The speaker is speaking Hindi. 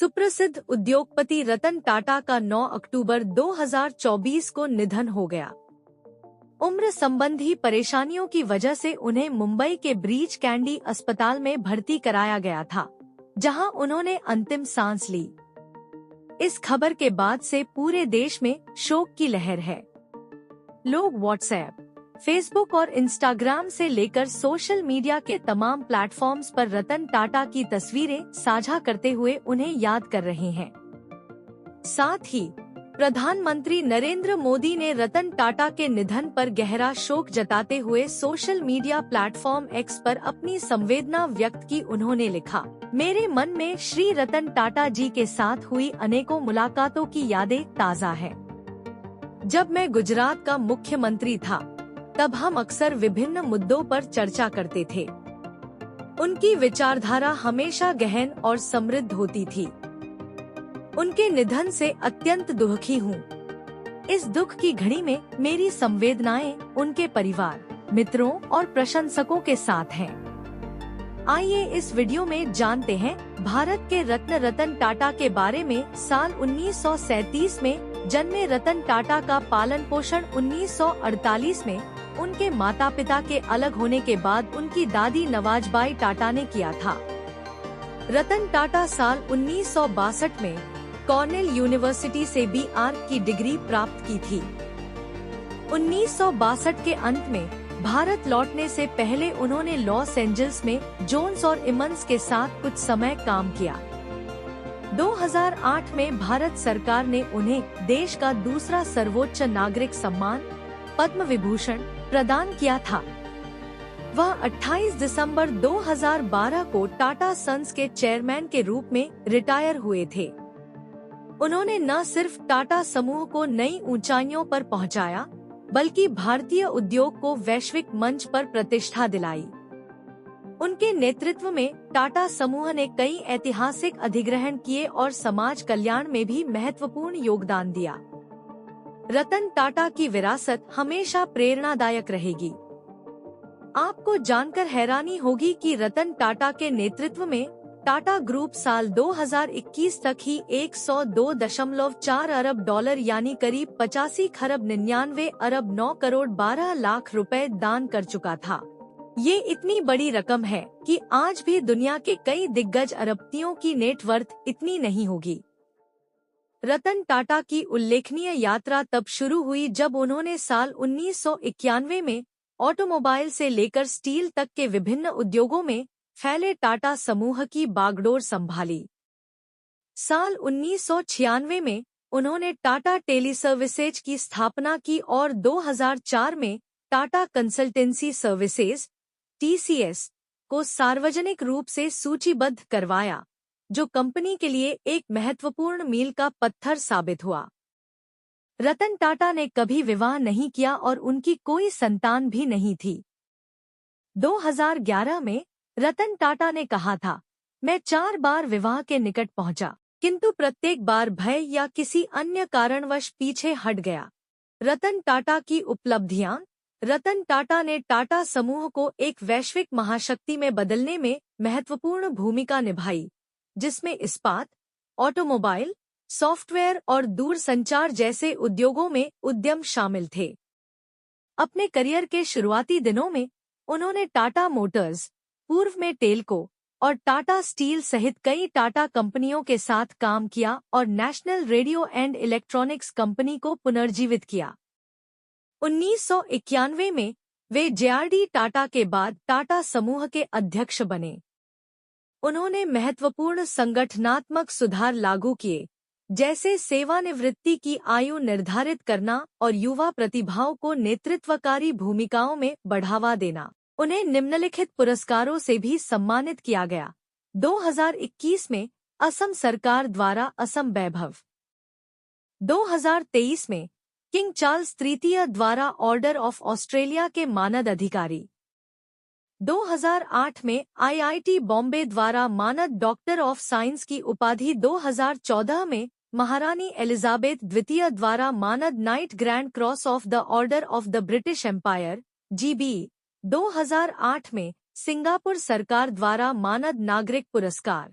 सुप्रसिद्ध उद्योगपति रतन टाटा का 9 अक्टूबर 2024 को निधन हो गया। उम्र संबंधी परेशानियों की वजह से उन्हें मुंबई के ब्रीच कैंडी अस्पताल में भर्ती कराया गया था, जहां उन्होंने अंतिम सांस ली। इस खबर के बाद से पूरे देश में शोक की लहर है। लोग व्हाट्सएप, फेसबुक और इंस्टाग्राम से लेकर सोशल मीडिया के तमाम प्लेटफॉर्म्स पर रतन टाटा की तस्वीरें साझा करते हुए उन्हें याद कर रहे हैं। साथ ही प्रधानमंत्री नरेंद्र मोदी ने रतन टाटा के निधन पर गहरा शोक जताते हुए सोशल मीडिया प्लेटफॉर्म एक्स पर अपनी संवेदना व्यक्त की। उन्होंने लिखा, मेरे मन में श्री रतन टाटा जी के साथ हुई अनेकों मुलाकातों की यादें ताज़ा है। जब मैं गुजरात का मुख्यमंत्री था, तब हम अक्सर विभिन्न मुद्दों पर चर्चा करते थे। उनकी विचारधारा हमेशा गहन और समृद्ध होती थी। उनके निधन से अत्यंत दुखी हूँ। इस दुख की घड़ी में मेरी संवेदनाएं उनके परिवार, मित्रों और प्रशंसकों के साथ हैं। आइए इस वीडियो में जानते हैं भारत के रत्न रतन टाटा के बारे में। साल 1937 में जन्मे रतन टाटा का पालन पोषण 1948 में उनके माता पिता के अलग होने के बाद उनकी दादी नवाजबाई टाटा ने किया था। रतन टाटा साल 1962 में कॉर्नेल यूनिवर्सिटी से BA की डिग्री प्राप्त की थी। 1962 के अंत में भारत लौटने से पहले उन्होंने लॉस एंजल्स में जोन्स और इमंस के साथ कुछ समय काम किया। 2008 में भारत सरकार ने उन्हें देश का दूसरा सर्वोच्च नागरिक सम्मान पद्म विभूषण प्रदान किया था। वह 28 दिसंबर 2012 को टाटा सन्स के चेयरमैन के रूप में रिटायर हुए थे। उन्होंने न सिर्फ टाटा समूह को नई ऊंचाइयों पर पहुंचाया, बल्कि भारतीय उद्योग को वैश्विक मंच पर प्रतिष्ठा दिलाई। उनके नेतृत्व में टाटा समूह ने कई ऐतिहासिक अधिग्रहण किए और समाज कल्याण में भी महत्वपूर्ण योगदान दिया। रतन टाटा की विरासत हमेशा प्रेरणादायक रहेगी। आपको जानकर हैरानी होगी कि रतन टाटा के नेतृत्व में टाटा ग्रुप साल 2021 तक ही 102.4 अरब डॉलर यानी करीब 85 खरब 99 अरब 9 करोड़ 12 लाख रुपए दान कर चुका था। ये इतनी बड़ी रकम है कि आज भी दुनिया के कई दिग्गज अरबपतियों की नेटवर्थ इतनी नहीं होगी। रतन टाटा की उल्लेखनीय यात्रा तब शुरू हुई जब उन्होंने साल 1991 में ऑटोमोबाइल से लेकर स्टील तक के विभिन्न उद्योगों में फैले टाटा समूह की बागडोर संभाली। साल 1996 में उन्होंने टाटा टेलीसर्विसेज की स्थापना की और 2004 में टाटा कंसल्टेंसी सर्विसेज (TCS) को सार्वजनिक रूप से सूचीबद्ध करवाया, जो कंपनी के लिए एक महत्वपूर्ण मील का पत्थर साबित हुआ। रतन टाटा ने कभी विवाह नहीं किया और उनकी कोई संतान भी नहीं थी। 2011 में रतन टाटा ने कहा था, मैं 4 बार विवाह के निकट पहुंचा, किंतु प्रत्येक बार भय या किसी अन्य कारणवश पीछे हट गया। रतन टाटा की उपलब्धियां। रतन टाटा ने टाटा समूह को एक वैश्विक महाशक्ति में बदलने में महत्वपूर्ण भूमिका निभाई, जिसमें इस्पात, ऑटोमोबाइल, सॉफ्टवेयर और दूरसंचार जैसे उद्योगों में उद्यम शामिल थे। अपने करियर के शुरुआती दिनों में उन्होंने टाटा मोटर्स, पूर्व में टेल्को और टाटा स्टील सहित कई टाटा कंपनियों के साथ काम किया और national radio and electronics company को पुनर्जीवित किया। 1991 में वे JRD टाटा के बाद टाटा समूह के अध्यक्ष बने। उन्होंने महत्वपूर्ण संगठनात्मक सुधार लागू किए, जैसे सेवानिवृत्ति की आयु निर्धारित करना और युवा प्रतिभाओं को नेतृत्वकारी भूमिकाओं में बढ़ावा देना। उन्हें निम्नलिखित पुरस्कारों से भी सम्मानित किया गया। 2021 में असम सरकार द्वारा असम वैभव, 2023 में किंग चार्ल्स तृतीय द्वारा ऑर्डर ऑफ ऑस्ट्रेलिया के मानद अधिकारी, 2008 में IIT बॉम्बे द्वारा मानद डॉक्टर ऑफ साइंस की उपाधि, 2014 में महारानी एलिजाबेथ द्वितीय द्वारा मानद knight grand cross of the order of the British Empire GB, 2008 में सिंगापुर सरकार द्वारा मानद नागरिक पुरस्कार।